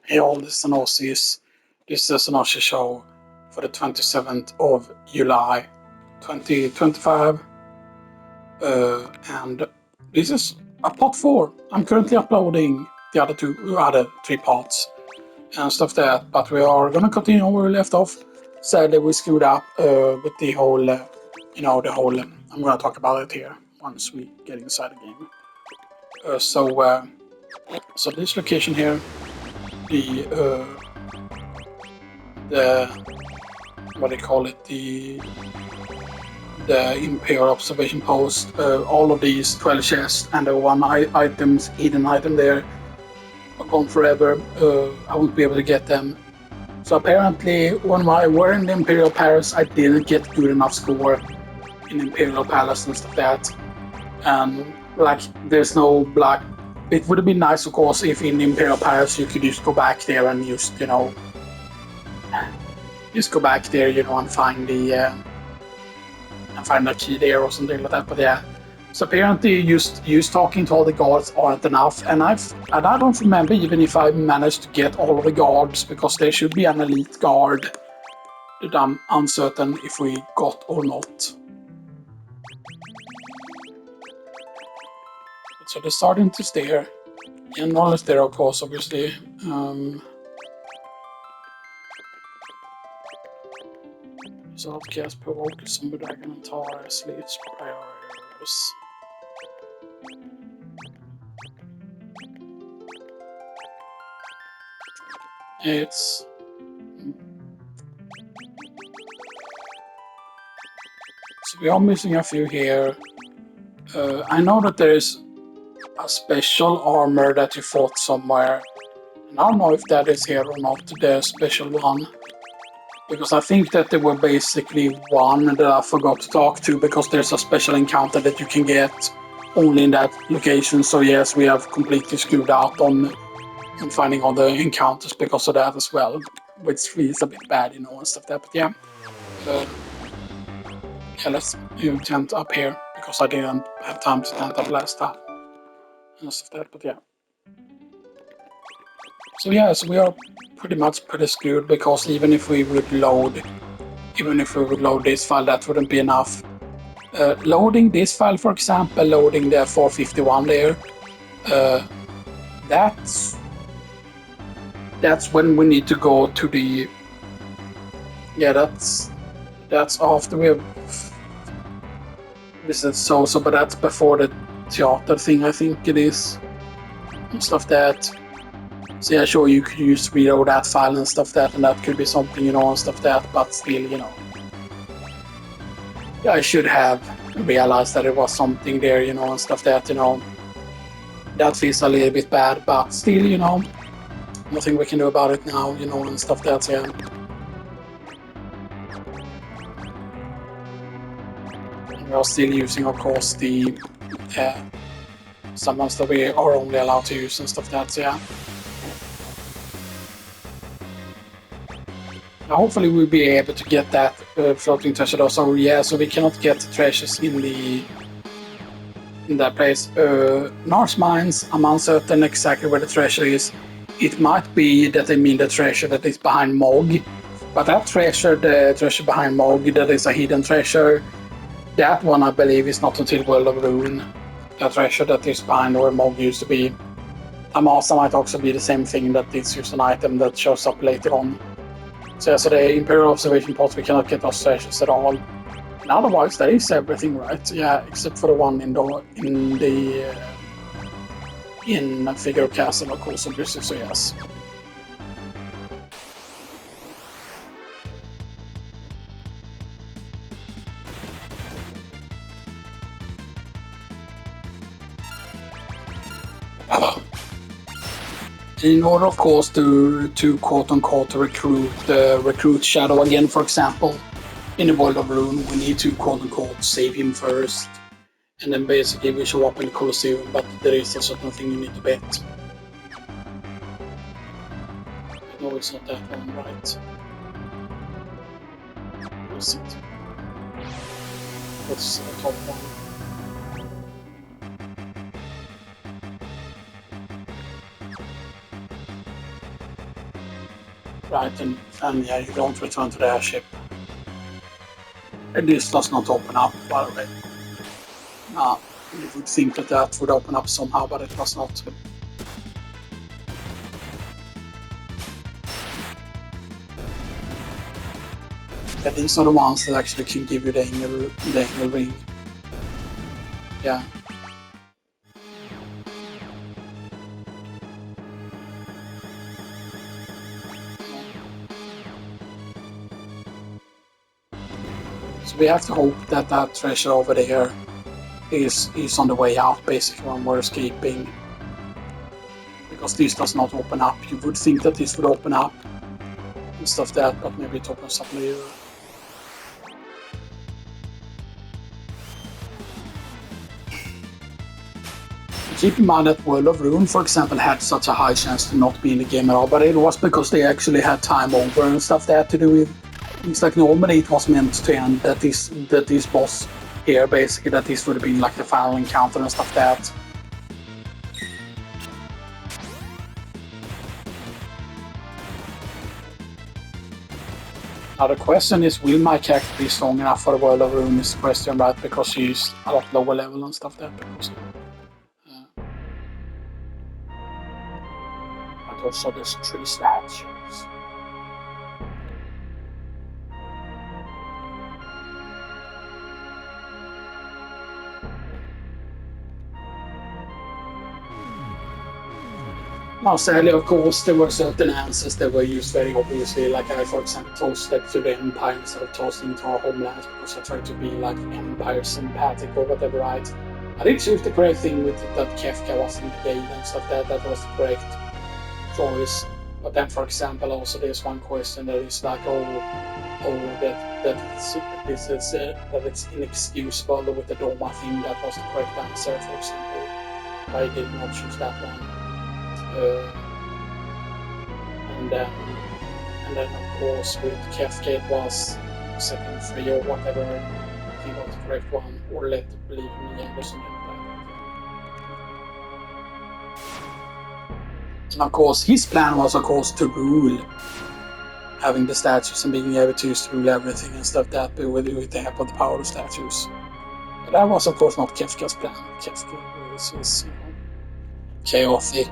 Hey all, this is Xenoxis. This is Xenoxis show for the 27th of July 2025. And this is a part 4. I'm currently uploading the other three parts and stuff that, but we are gonna continue where we left off. Sadly, we screwed up with the whole, I'm gonna talk about it here once we get inside the game. So this location here, the what do you call it, the Imperial observation post, all of these 12 chests and the one hidden item there are gone forever. I won't be able to get them. So apparently when I were in the Imperial Palace, I didn't get good enough score in Imperial Palace and stuff like that. And like there's no black. It would have been nice, of course, if in the Imperial Palace you could just go back there and just go back there, and find the key there or something like that. But yeah, so apparently just talking to all the guards aren't enough, and I don't remember even if I managed to get all of the guards, because there should be an elite guard that I'm uncertain if we got or not. So they're starting to stare. General is there, of course, obviously. So outcast provoke zombie dragon and tar sleeps prayers. It's so we are missing a few here. I know that there is a special armor that you fought somewhere, and I don't know if that is here or not, the special one. Because I think that there were basically one that I forgot to talk to, because there's a special encounter that you can get only in that location. So yes, we have completely screwed out on finding all the encounters because of that as well, which feels a bit bad, and stuff like that. But yeah, let's tent up here, because I didn't have time to tent up last time and stuff like that. But yeah. So yeah, so we are pretty screwed, because even if we would load this file, that wouldn't be enough. Loading this file, for example, loading the 451 there, that's when we need to go to the, that's after we have visited Sosa, but that's before the theater thing, I think it is, and stuff that. So yeah, sure, you could use reload that file and stuff that, and that could be something, and stuff that, but still, yeah, I should have realized that it was something there, and stuff that, that feels a little bit bad, but still, nothing we can do about it now, and stuff that, so yeah. And we are still using, of course, the summons that we are only allowed to use and stuff that, so yeah. Now, hopefully we'll be able to get that floating treasure though. So yeah, so we cannot get the treasures in that place. North Mines, I'm uncertain exactly where the treasure is. It might be that they mean the treasure that is behind Mog, but that treasure, the treasure behind Mog, that is a hidden treasure. That one, I believe, is not until World of Ruin. That treasure that is behind where Mog used to be. Amasa might also be the same thing, that is just an item that shows up later on. So yeah, so the Imperial observation pods, we cannot get those treasures at all. And otherwise, that is everything, right? Yeah, except for the one in Figure Castle, of course, obviously. So yes. In order, of course, to quote-unquote recruit Shadow again, for example, in the World of Ruin, we need to quote-unquote save him first, and then basically we show up in the Colosseum, but there is a certain thing you need to bet. No, it's not that one, right? What is it? What's the top one? Right, and yeah, you don't return to the airship. And this does not open up, by the way. You would think that that would open up somehow, but it does not. Yeah, these are the ones that actually can give you the angle ring. Yeah. So we have to hope that that treasure over there is on the way out, basically, when we're escaping. Because this does not open up. You would think that this would open up and stuff that, but maybe it opens up later. Keep in mind that World of Ruin, for example, had such a high chance to not be in the game at all, but it was because they actually had time over and stuff that had to do with. It's like normally it was meant to end that this boss here, basically, that this would have been like the final encounter and stuff that. Now the question is, will my character be strong enough for the World of Ruin is the question, right? Because she's a lot lower level and stuff that. Because, but also there's 3 statues. Now, sadly, of course, there were certain answers that were used very obviously. Like I, for example, toasted to the Empire instead of toasting to our homeland because I tried to be like Empire sympathetic or whatever, right? I did choose the correct thing with that Kefka was in the game and stuff. That was the correct choice. But then, for example, also there's one question that is like, that it's inexcusable with the Doma thing. That was the correct answer, for example. I did not choose that one. And then of course with Kefka it was setting free or whatever. I think was the correct one, or let believe me Anderson and that. And of course his plan was of course to rule, having the statues and being able to rule everything and stuff that, but with the help of the power of statues. But that was of course not Kefka's plan. Kefka was chaotic,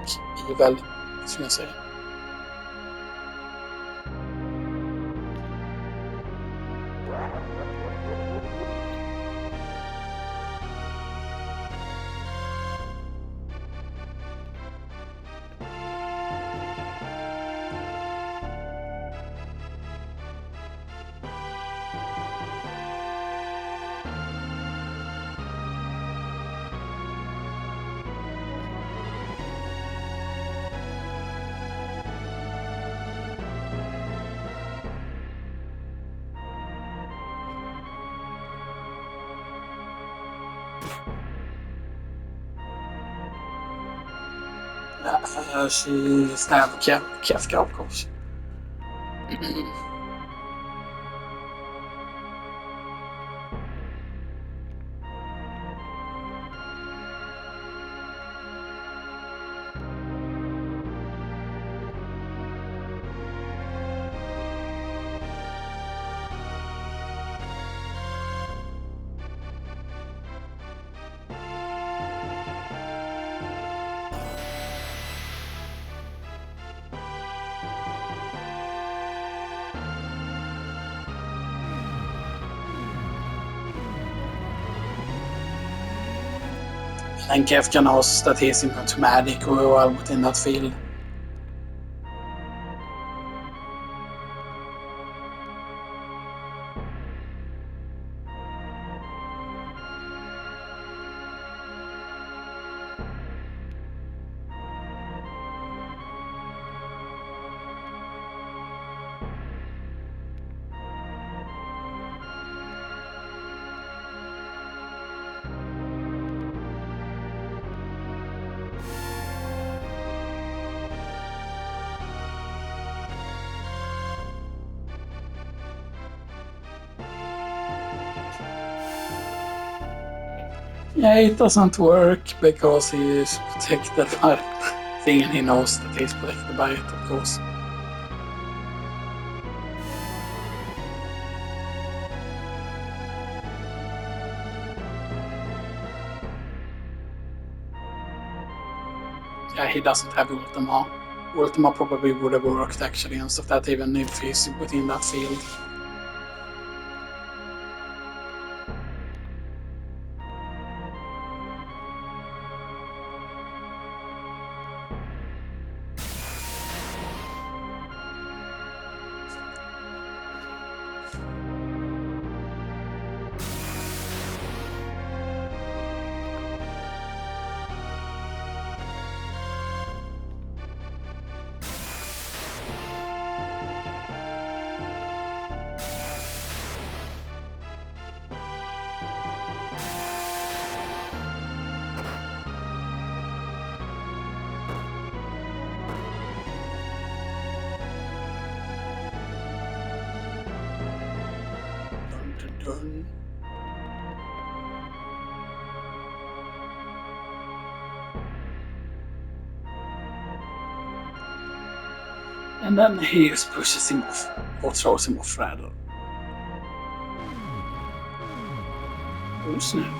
evil, as you can say. She stabbed Kefka, of course. And Kefka knows that he's into magic well within that field. Yeah, it doesn't work because he is protected by the thing and he knows that he's protected by it, of course. Yeah, he doesn't have Ultima. Ultima probably would have worked actually and stuff that even if he's within that field. Dun, dun, dun. And then he just pushes him off or throws him off rather. Oh snap.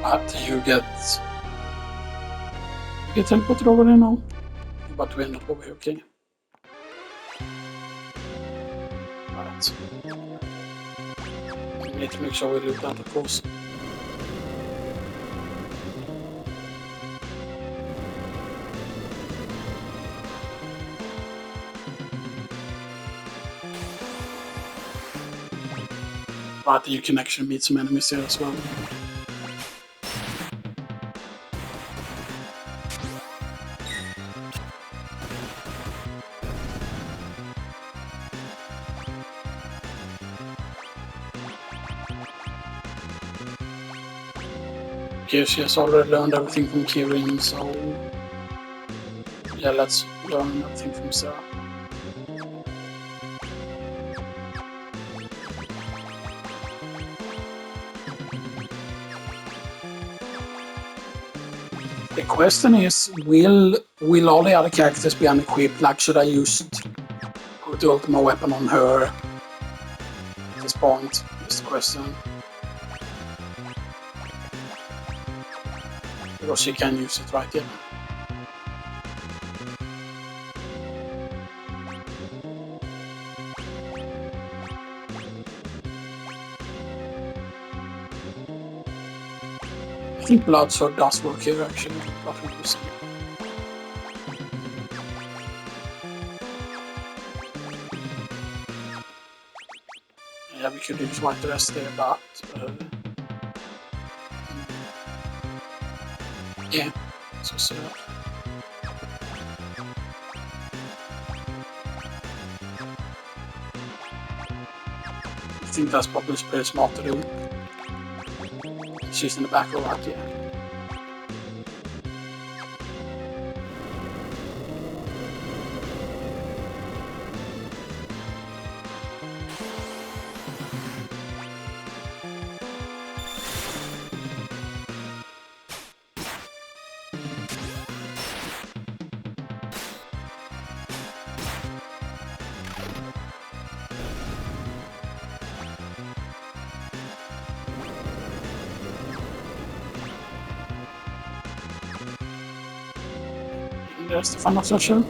But you get teleported over there now. But we're not over here, okay? Right. We need to make sure we loot that, of course. But you can actually meet some enemies here as well. Okay, she has already learned everything from Kirin, so yeah, let's learn everything from Sarah. The question is, will all the other characters be unequipped? Like, should I put the ultimate weapon on her at this point? Is the question. Because she can use it, right? Yeah. I think Blood Sword does work here actually. What would you say? Yeah, we could use White Rest there, but yeah, so I think that's probably pretty smart to do. She's in the back of that, yeah. There's the final social.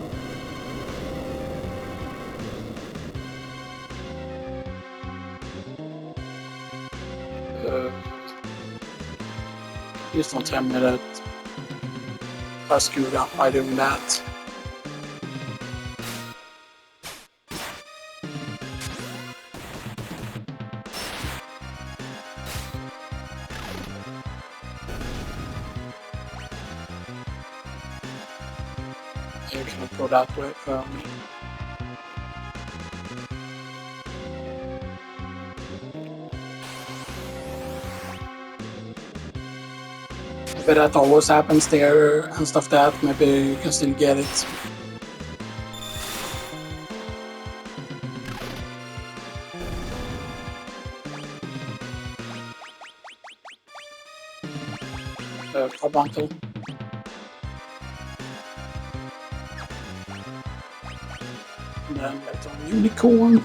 Please don't tell me that I screwed up by doing that. You cannot go that way. Maybe that always happens there and stuff that. Maybe you can still get it. Carbuncle. And then later on Unicorn.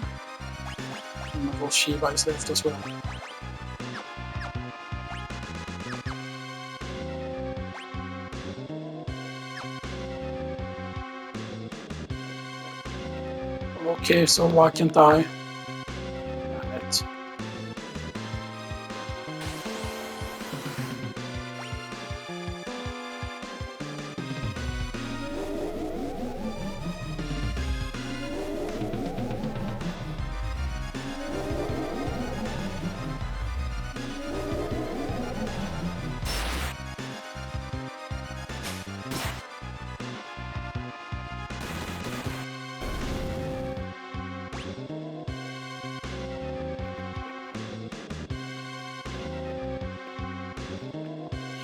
And of course Shiva is left as well. Okay, so why can't I? Right.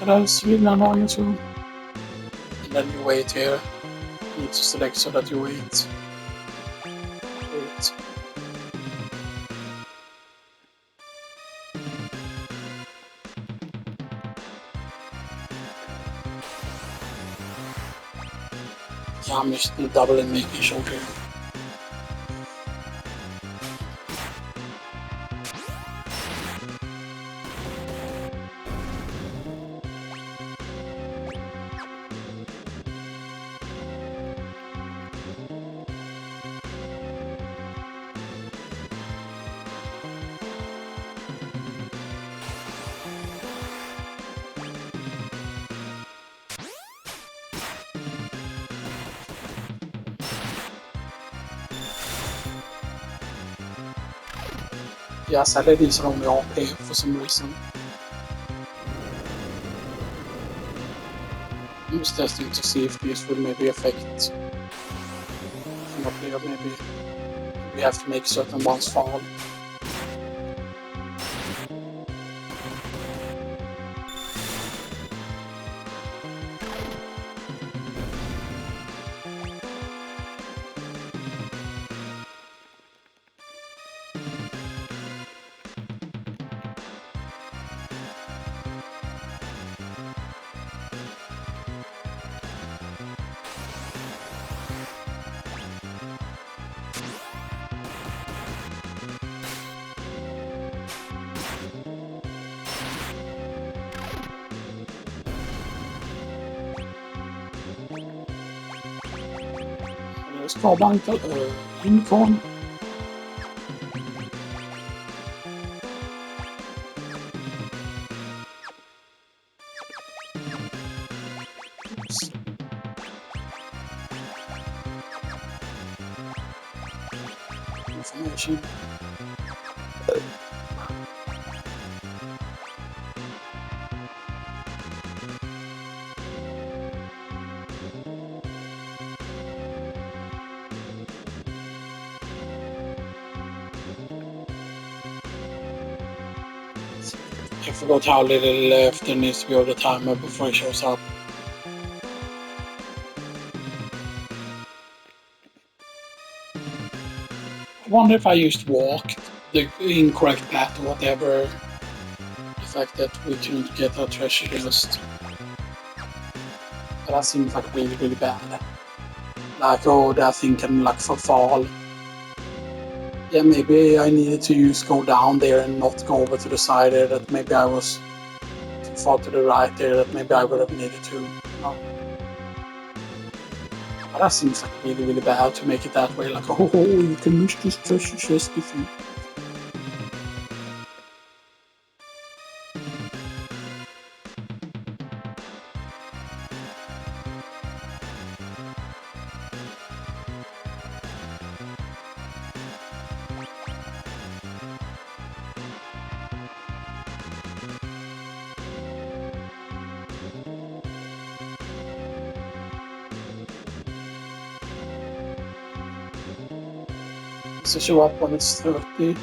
That's really annoying too. And then you wait here. You need to select so that you wait. Wait. Yeah, I'm just double and making short here. Yeah, sadly these are only all pay for some reason. I'm just testing to see if these will maybe affect not player. Maybe we have to make certain ones fall. Carbuncle, Unicorn. Oops. Information. I forgot how little left there needs to be of the timer before it shows up. I wonder if I used walk, the incorrect path or whatever. The fact that we couldn't get our treasure list. But that seems like really, really bad. Like, oh, that thing can like fall. Yeah, maybe I needed to go down there and not go over to the side there. That maybe I was too far to the right there. That maybe I would have needed to. No. But that seems like really, really bad to make it that way. Like, oh, you can miss this treasure chest if you. Does it show up when it's 30?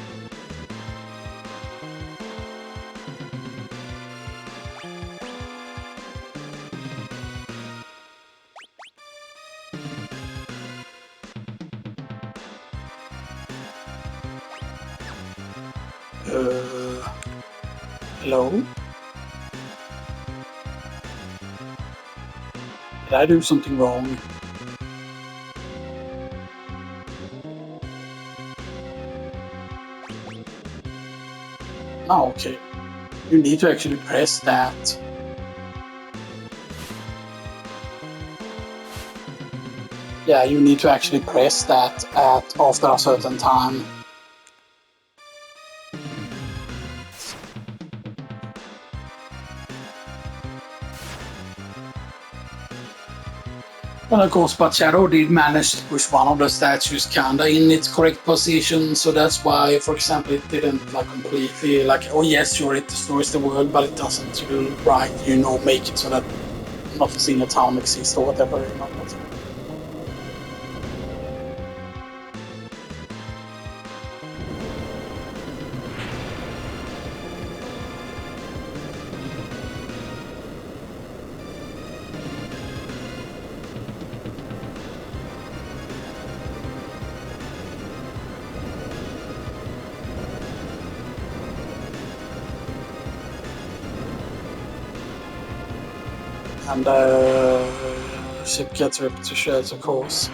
Hello? Did I do something wrong? Oh, okay. You need to actually press that. Yeah, you need to actually press that after a certain time. Well, of course, but Shadow did manage to push one of the statues kinda in its correct position, so that's why, for example, it didn't like completely like, oh yes, sure, it destroys the world, but it doesn't, make it so that not a single town exists or whatever, And ship gets ripped to shreds, of course.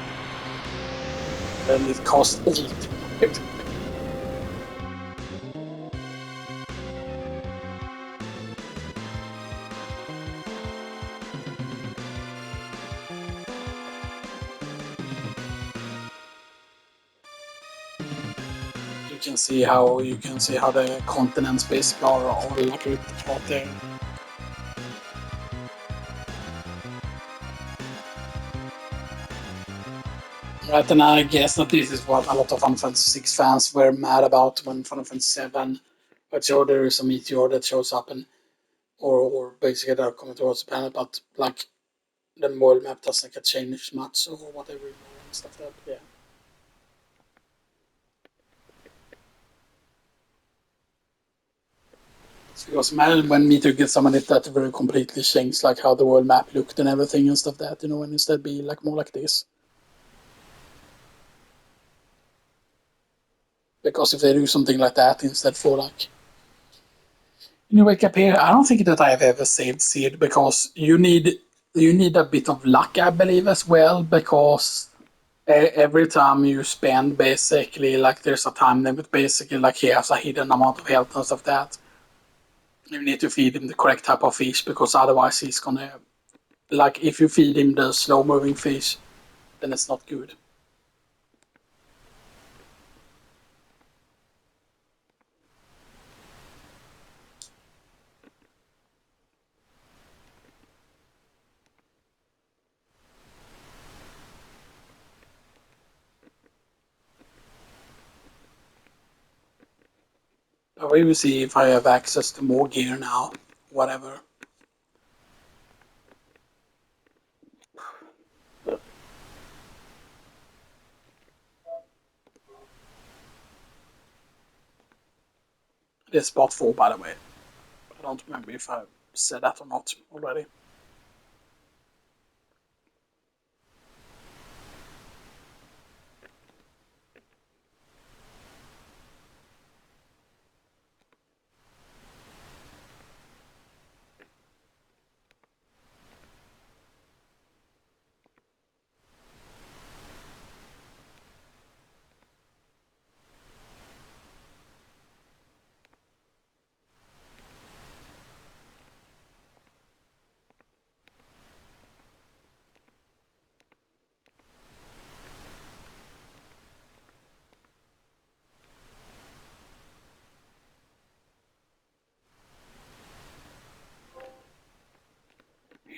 And it costs 8. You can see how the continents basically are all like ripped apart there. Right, and I guess that this is what a lot of Final Fantasy VI fans were mad about when Final Fantasy VII, but sure there is a meteor that shows up and or basically they're coming towards the planet, but like the world map doesn't get changed much or whatever and stuff like that. Yeah. Because imagine when Meteor gets someone that very completely changed like how the world map looked and everything and stuff that, and instead be like more like this. Because if they do something like that instead for like you wake up here, I don't think that I've ever saved Seed because you need a bit of luck, I believe, as well, because every time you spend basically like there's a time limit basically like he has a hidden amount of health and stuff that you need to feed him the correct type of fish because otherwise he's gonna like if you feed him the slow moving fish then it's not good. But we will see if I have access to more gear now. Whatever. It is spot 4 by the way. I don't remember if I said that or not already.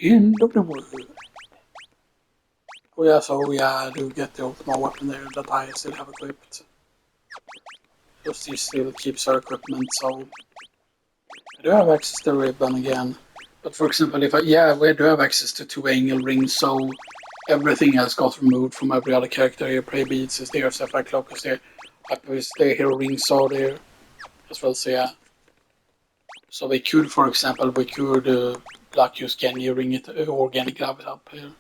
End of the world. Oh yeah, so yeah, I do get the ultimate weapon there that I still have equipped. Just he still keeps her equipment, so I do have access to ribbon again. But for example, we do have access to 2 angle rings, so everything else got removed from every other character here. Prey Beats is there, Sapphire Cloak is there. Obviously, hero rings are there as well, so yeah. So we could, for example, like use Kenny ring it organic grab it up here.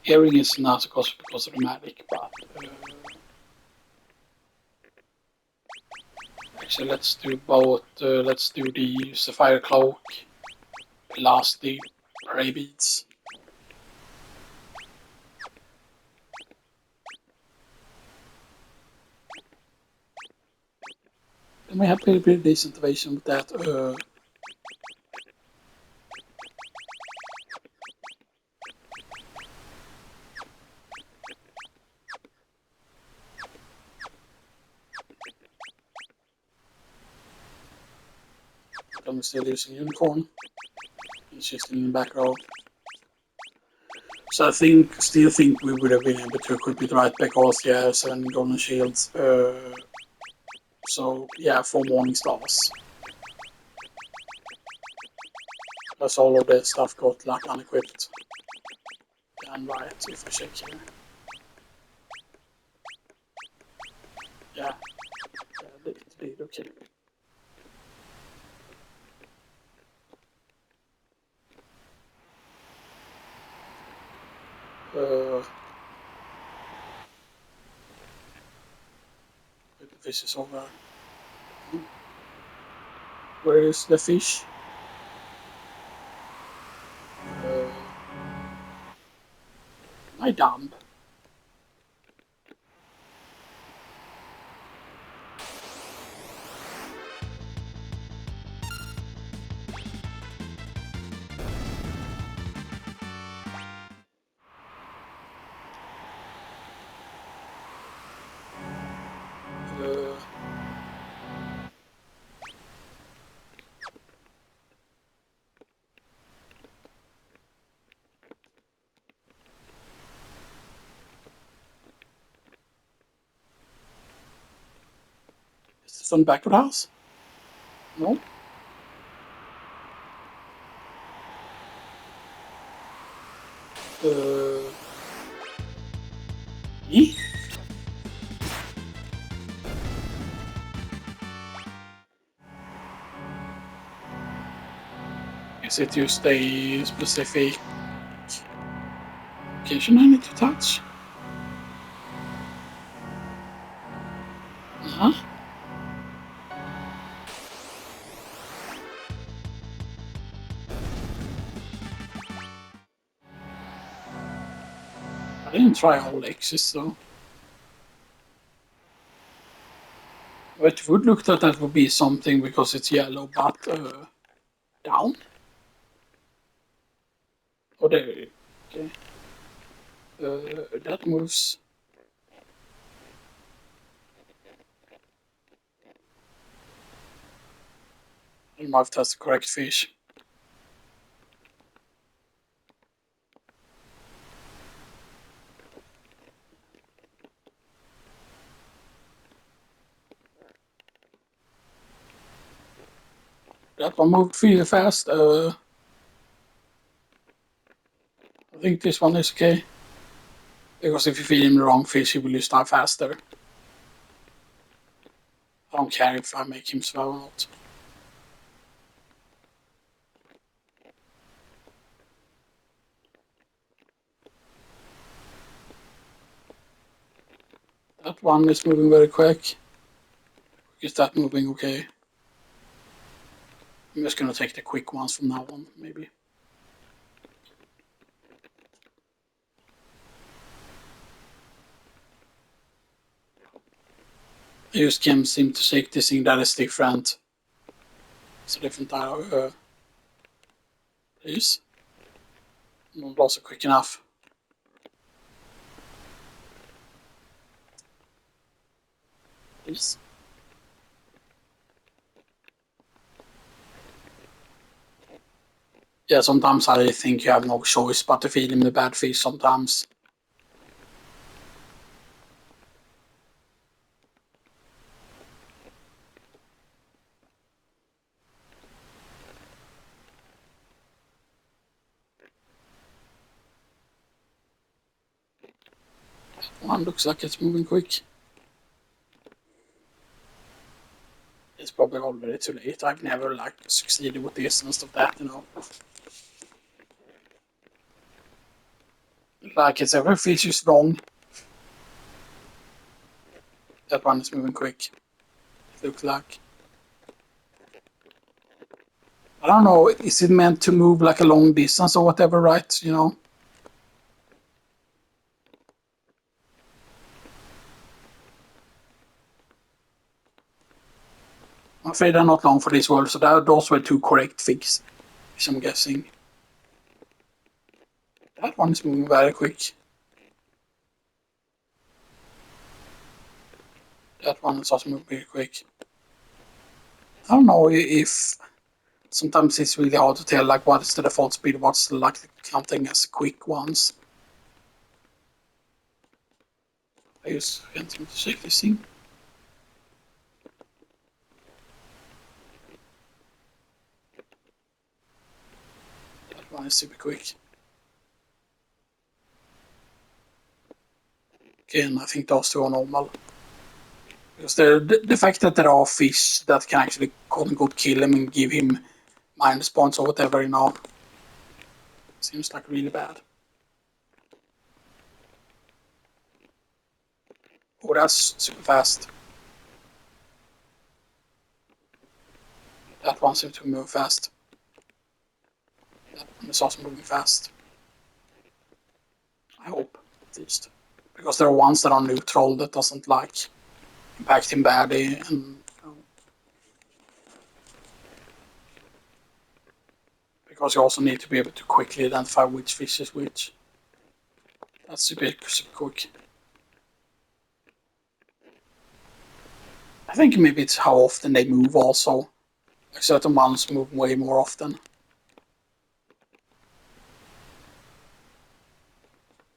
Hearing is not because of the magic, but actually let's do both. Let's do the Sapphire Cloak plus the Prey Beads. And we have pretty decent evasion with that. I'm still using Unicorn. It's just in the back row. So I still think we would have been able to equip it right because yeah, 7 golden shields. So yeah, 4 morning stars. Plus all of the stuff got like unequipped. And right, if I check here. Yeah, it did okay. This is over. Where is the fish? My dump. Is this on back to the house? No. E? Is it just a specific location I need to touch? Uh-huh. I didn't try all X's, so. It would look that that would be something because it's yellow, but down? Oh, there. Okay. That moves. I don't know if that's the correct fish. That one moved really fast. I think this one is okay. Because if you feed him the wrong fish, he will just die faster. I don't care if I make him swell or not. That one is moving very quick. Is that moving okay? I'm just gonna take the quick ones from now on, maybe. I just can't seem to shake this thing that is different. It's a different please. Not also quick enough. Please. Yeah, sometimes I think you have no choice but to feed him the bad fish sometimes. One looks like it's moving quick. It's probably already too late. I've never like succeeded with this and stuff that, you know. Like it's every feature's wrong. That one is moving quick. It looks like. I don't know, is it meant to move like a long distance or whatever, right? You know? I'm afraid they're not long for this world, so those were two correct fixes, which I'm guessing. That one is moving very quick. That one is also moving very quick. I don't know if sometimes it's really hard to tell like what is the default speed, what's like counting as quick ones. I just can't seem to check this thing. That one is super quick. Again, I think those two are normal. Because the fact that there are fish that can actually quote unquote kill him and give him minus points or whatever, you know, seems like really bad. Oh, that's super fast. That one seems to move fast. That one is also moving fast. I hope, at least. Because there are ones that are neutral that doesn't like impact him badly and you know, because you also need to be able to quickly identify which fish is which. That's super quick. I think maybe it's how often they move also. Like certain ones move way more often.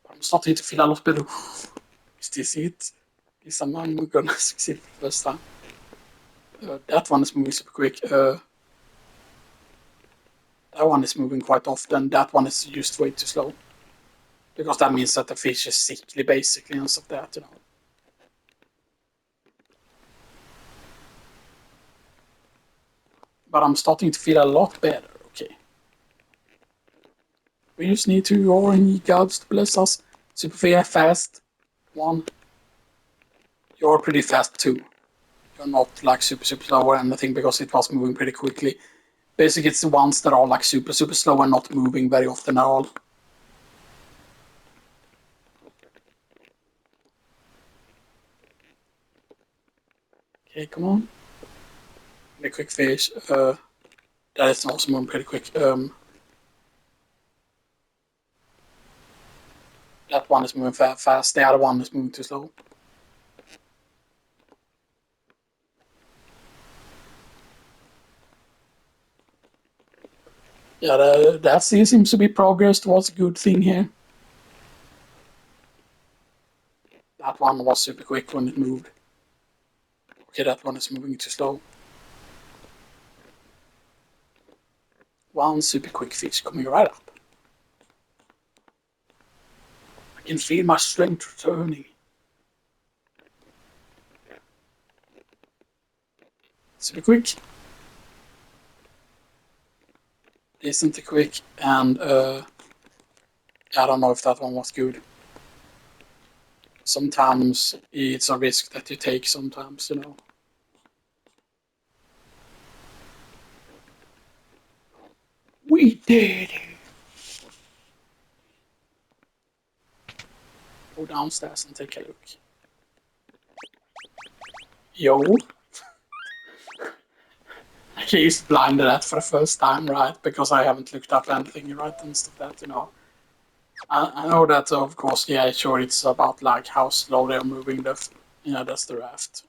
I'm starting to feel a lot better. Is this it? Is someone gonna succeed for the first time? That one is moving super quick. That one is moving quite often. That one is just way too slow. Because that means that the fish is sickly basically and stuff like that, you know. But I'm starting to feel a lot better, okay. We just need to roar and need gods to bless us. Super fast. One. You're pretty fast too. You're not like super slow or anything because it was moving pretty quickly. Basically, it's the ones that are like super slow and not moving very often at all. Okay, come on. A quick fish. That is also moving pretty quick. That one is moving fast. The other one is moving too slow. Yeah, that seems to be progress towards a good thing here. That one was super quick when it moved. Okay, that one is moving too slow. One super quick fish coming right up. I can feel my strength returning. Super quick. Decently quick, and I don't know if that one was good. Sometimes it's a risk that you take, sometimes, you know. We did it! Go downstairs and take a look. Yo. I used blinded that for the first time, right? Because I haven't looked up anything, right? And stuff that, you know. I know that, of course, yeah, sure, it's about like how slow they're moving the, you know, that's the raft.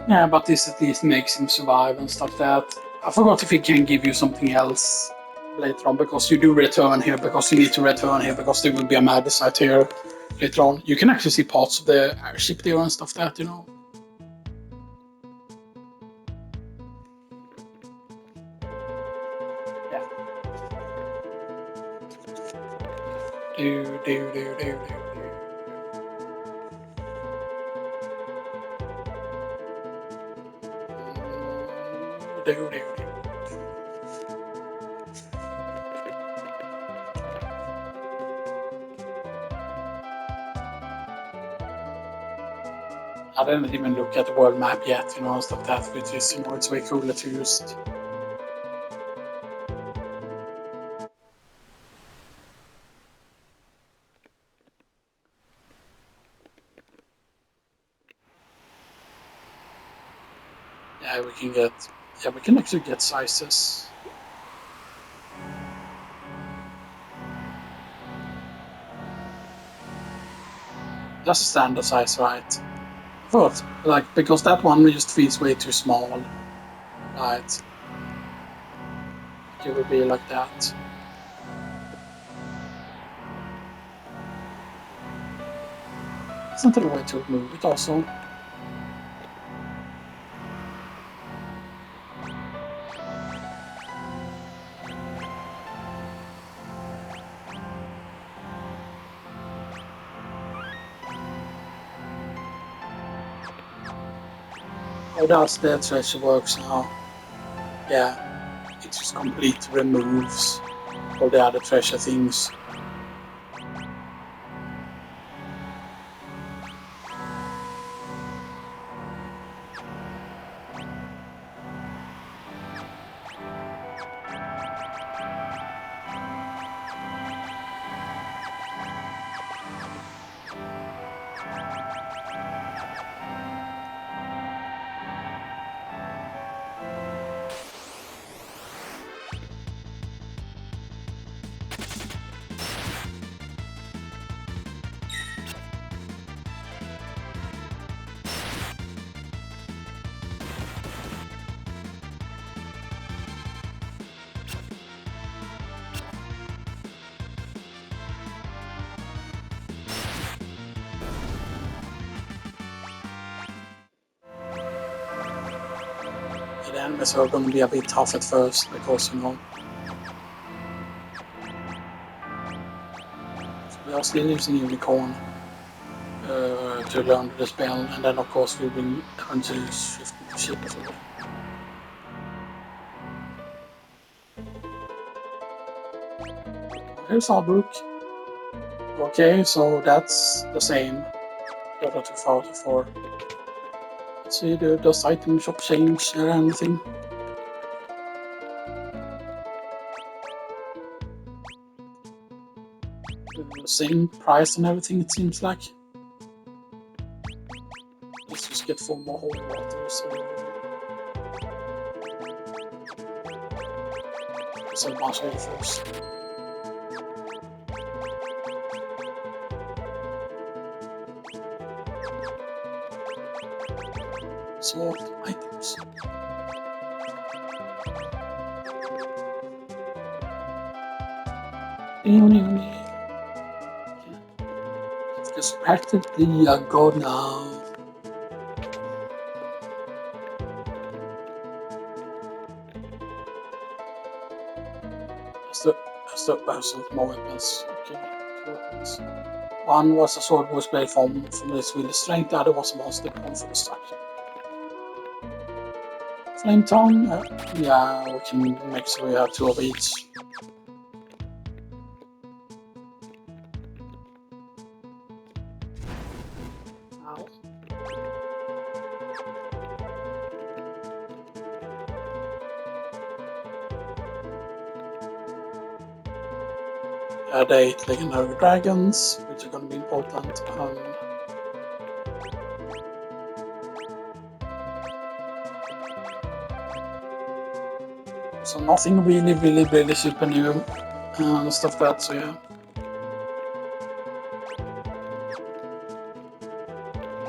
Yeah, but this at least makes him survive and stuff that. I forgot if he can give you something else later on, because you do return here, because you need to return here, because there will be a Magicite here. later on. You can actually see parts of the airship there and stuff that, you know. Yeah. I didn't even look at the world map yet, you know, and stuff that, which is, you know, it's way cooler to just. Yeah, we can get. Yeah, we can actually get sizes. That's a standard size, right? But like, because that one just feels way too small, right? It would be like that. It's not the way to move it also. Oh, that's the treasure works now. Yeah, it just completely removes all the other treasure things. The enemies are going to be a bit tough at first because, you know, so we are still using Unicorn to learn the spell, and then of course we will eventually shift to shield as well. Here's Albrook. Okay, so that's the same. Not too far to far. Let's see, does item shop change or anything? Same price and everything, it seems like. Let's just get 4 more holy water, so advanced wave first. Sword items. It's practically a god now. As the person with more weapons. Okay, 2 weapons. One was a sword was made from this with strength, the other was a monster born for destruction. Flame tongue, yeah, we can make sure we have 2 of each. Add 8 legendary dragons, which are going to be important. So nothing really super new and stuff that, so yeah.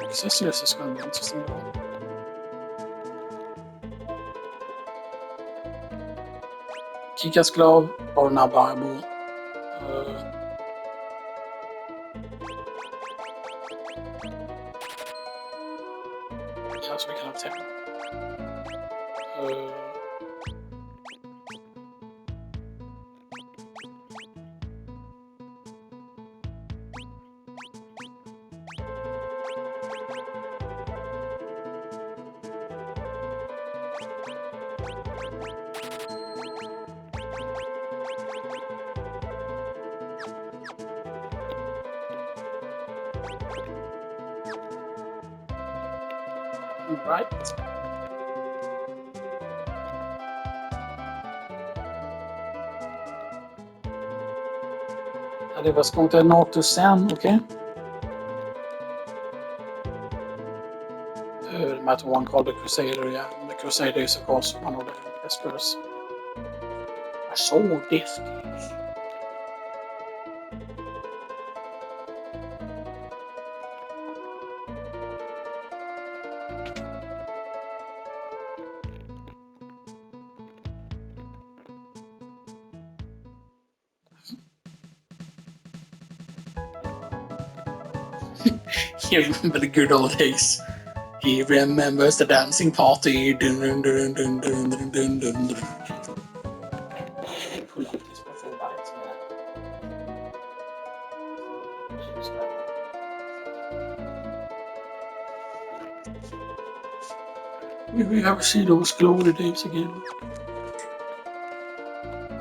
Accessories is going to be interesting though. Kick-Ass Glove or now Bible. Right. Ja, det var ska till NATO sen, okej? The matter one called the Crusader, yeah. The Crusader is of course one of the Vespers. I saw this. You remember the good old days. He remembers the dancing party. Dun, dun, dun, dun, dun, dun, dun, dun, dun. Pull up this before bites, Will we ever see those glory days again?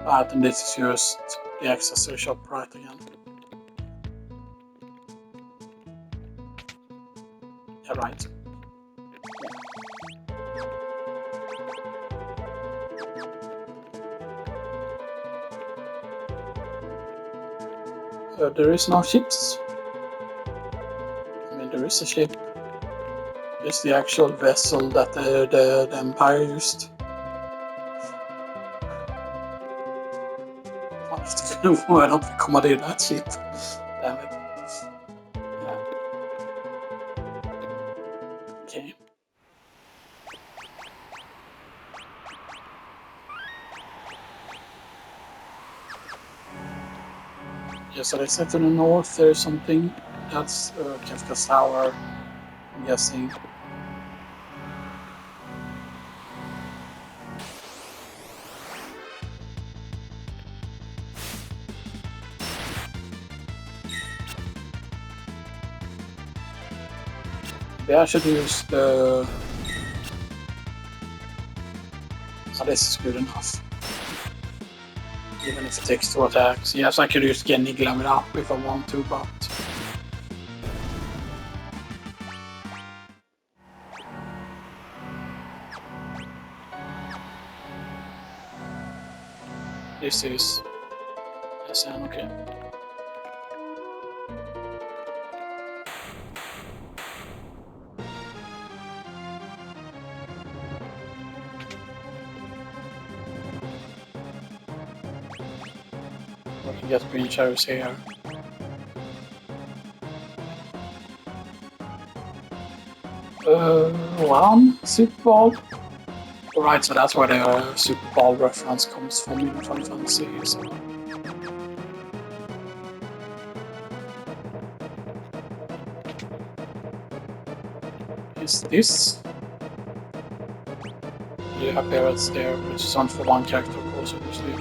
Right, and this is just the accessory shop right again. Yeah, right. There is no ships. I mean, there is a ship. It's the actual vessel that the Empire used. Why don't we accommodate that ship? Damn it. Yeah. Okay. Yeah, so they said to the north there's something. That's Kafka's Tower, I'm guessing. Maybe I should use the... Oh, this is good enough. Even if it takes 2 attacks. Yes, I could use Geniglam it up if I want to, but... This is... SN, okay. We can get green cherries here. One Super Bowl. Alright, so that's where the Super Bowl reference comes from in Final Fantasy. So. Is this? You have parrots there, which is on for one character, of course, obviously.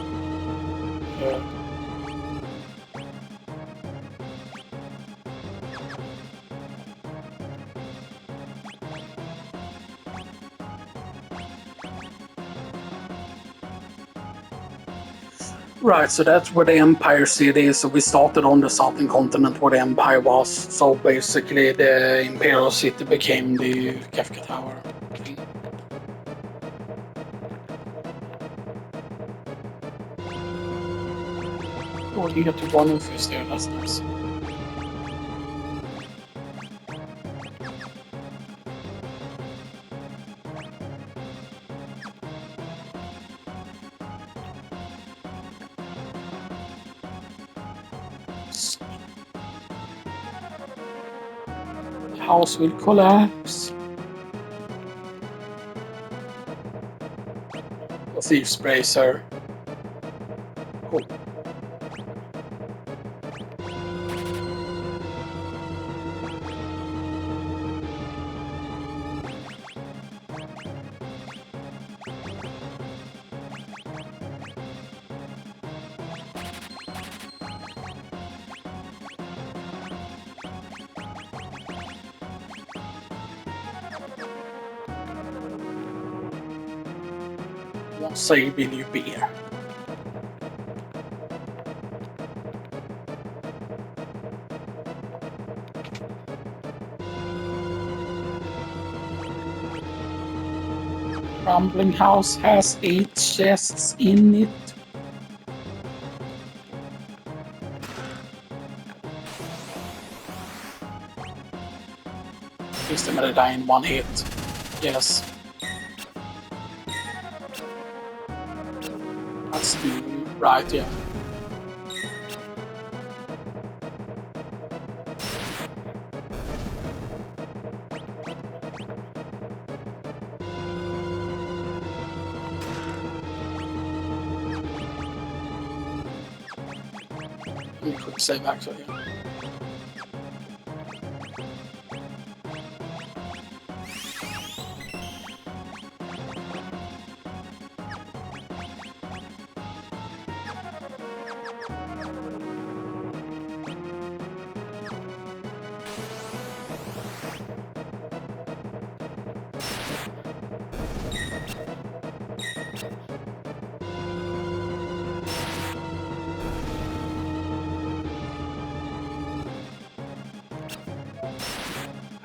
Right, so that's where the Empire City is. So we started on the southern continent where the Empire was. So basically the Imperial City became the Kefka Tower. Oh, you get to one infuse there, that's nice. The house will collapse. The Thieves Bracer. Cool. What say will you be? Crumbling house has 8 chests in it. Is the gonna die in one hit? Yes. That's right, yeah. Let me quick save actually.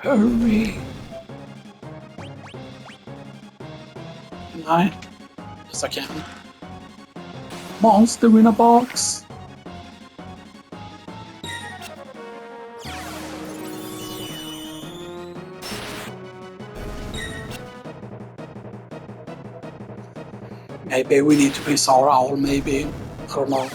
Hurry! Can I? Yes, I can. Monster in a box! Maybe we need to please our owl, maybe. I don't know.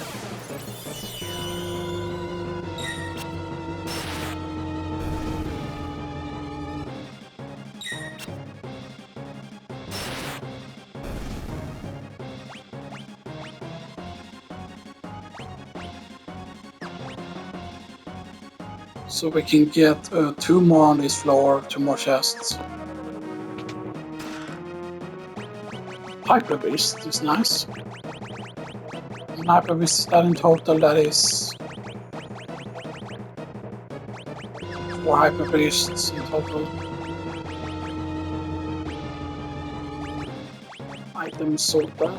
So we can get 2 more on this floor, 2 more chests. Hyper Beast is nice. And Hyper Beast that in total that is 4 Hyper Beasts in total. Items sold that.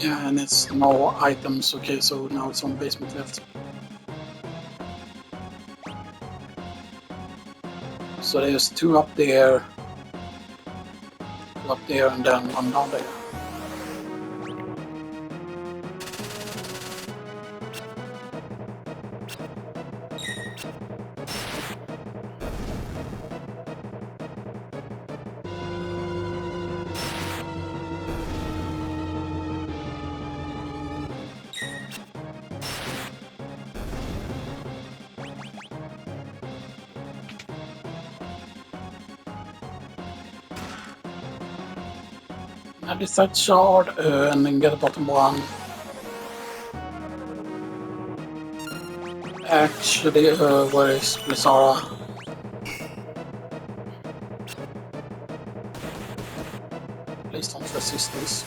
Yeah, and it's no items. Okay, so now it's on basement left. So there's 2 up there, 2 up there, and then 1 down there. I decide shard and then get a bottom 1. Actually, where is Blizzara? Please don't resist this.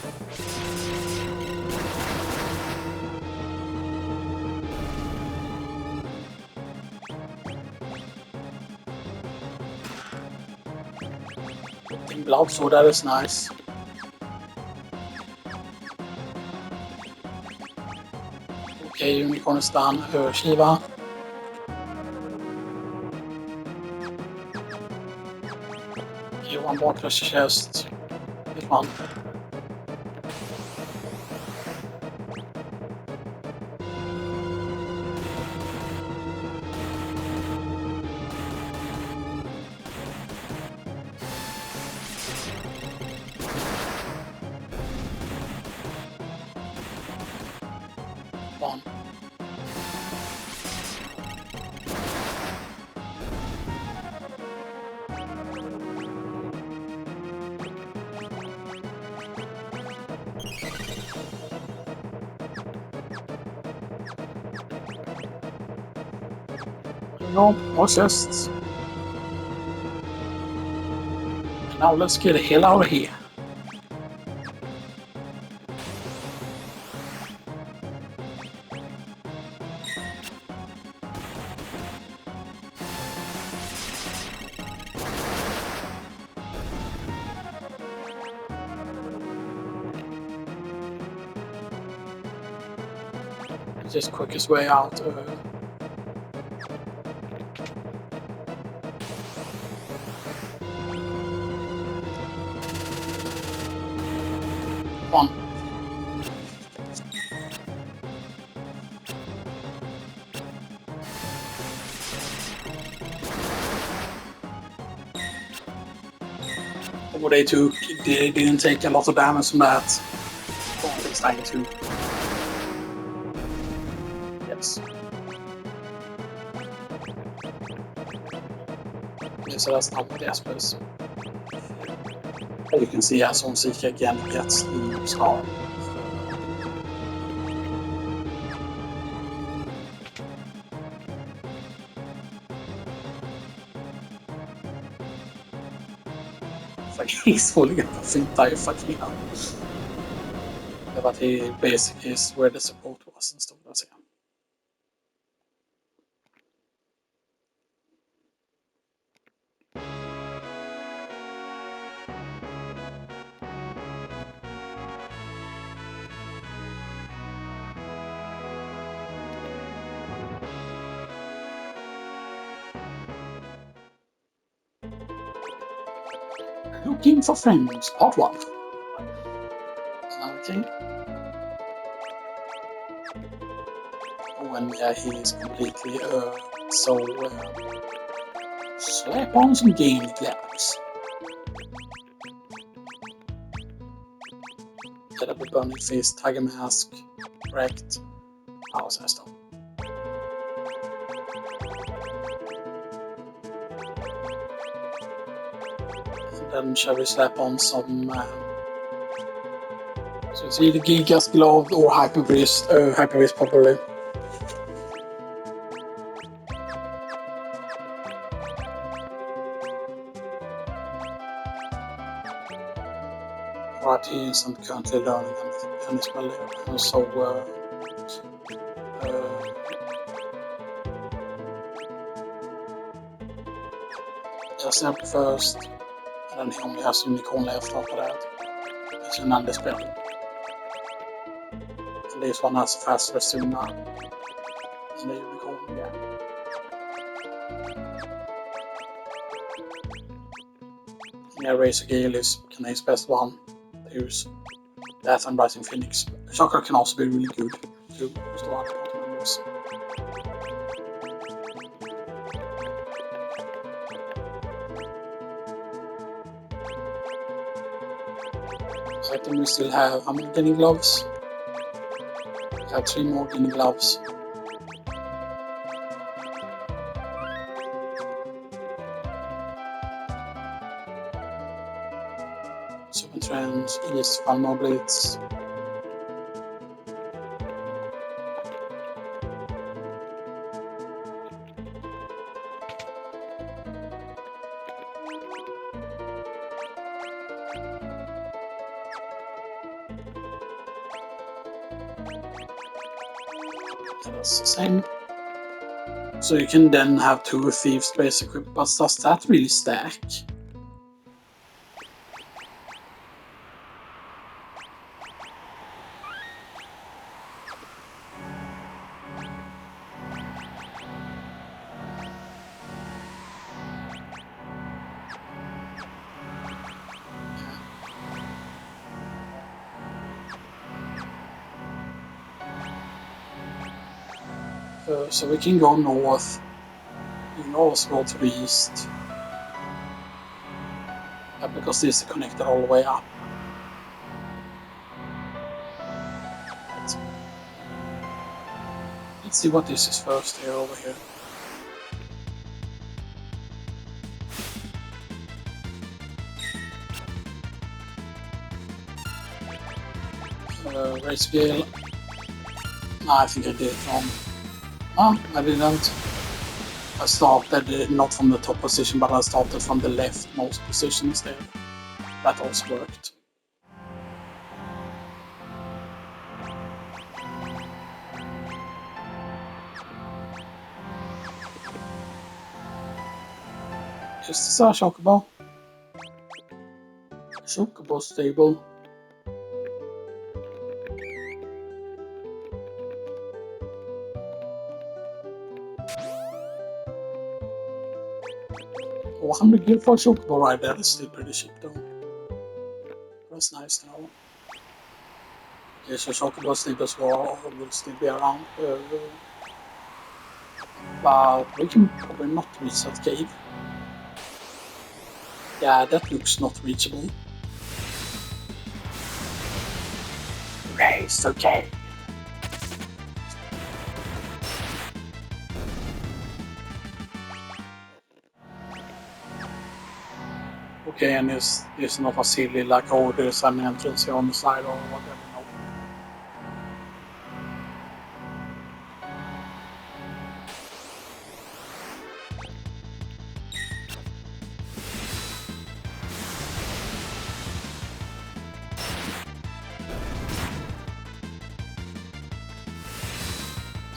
In blood, so that is nice. Okay, unicorn is done. Shiva. Okay, 1 more treasure chest. This one. One. No, more chests. And now let's get the hell out of here. Just quickest way out. One. What they took, they didn't take a lot of damage from that. Oh, it's like 2. Yes. Okay, so that's not what the Espers. You can see as Seeker again gets the scar. It's like he's falling up the entire fucking house. But he basically is where the support was and stuff like that. Looking for friends, part 1. Okay. When he is completely slap on some game gloves. Get up a burning fist, tiger mask, correct. How's that stuff? And then shall we slap on some so it's either Gigas glove or Hyperwrist probably. Right, he isn't currently learning any spell here, so just Emperor first, and then he only has Unicorn left after that. It's an underspell. And this one has faster sooner than the Unicorn, yeah. Yeah, Razor Gale is Kanae's best one to use. That and Rising Phoenix. Chakra can also be really good to use the one party members. I think we still have how many Guinea Gloves? We have 3 more Guinea Gloves. Super Trends, East, 5 more Blitz. That's the same. So you can then have 2 Thieves basically, but does that really stack? So we can go north. You can always go to the east. Because this is connected all the way up. Let's see what this is first here over here. Race Gale. No, I think I did it wrong. Oh, I didn't. I started not from the top position, but I started from the leftmost position instead. That also worked. Just a chocobo. Chocobo stable. Oh, 100 gil for a chocobo right there is still pretty cheap though. That's nice to know. Okay, so chocobo stables will still be around. But we can probably not reach that cave. Yeah, that looks not reachable. Race, okay. Okay, and it's not a silly like, oh, there's an entrance here on the side or whatever. No.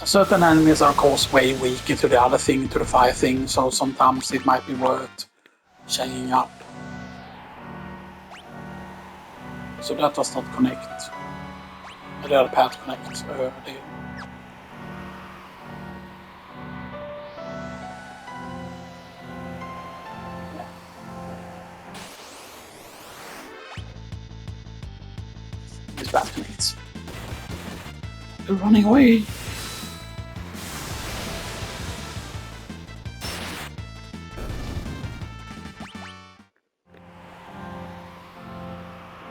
Certain enemies are of course way weaker to the other thing, to the fire thing, so sometimes it might be worth changing up. So that does not connect. The other path connects. This path connects. They're running away.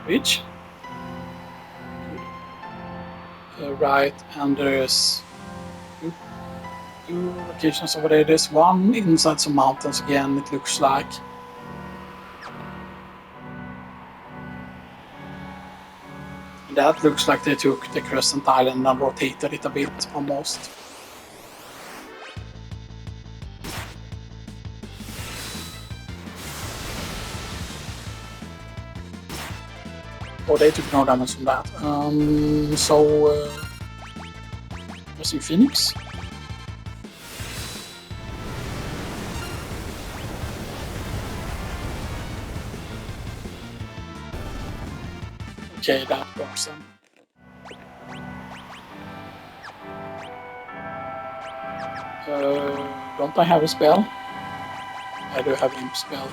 Which? Right, and there's two locations over there. There's one inside some mountains again, it looks like. That looks like they took the Crescent Island and rotated it a bit, almost. Oh, they took no damage from that. Was in Phoenix? Okay, that works then. Don't I have a spell? I do have Imp spell.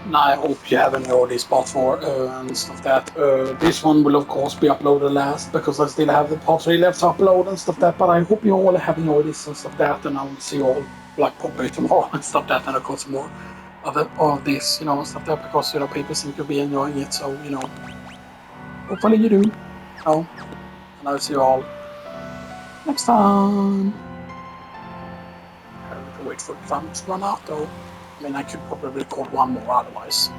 Now I hope you haven't already spot for and stuff that. This one will of course be uploaded last because I still have the part 3 left to upload and stuff that, but I hope you all have enjoyed this and stuff that, and I will see you all like probably tomorrow and stuff that, and of course more of this, you know, and stuff that, because you know people seem to be enjoying it, so you know, hopefully you do. And I'll see you all next time. I have to wait for the time to run out though. I mean, I could probably record one more otherwise.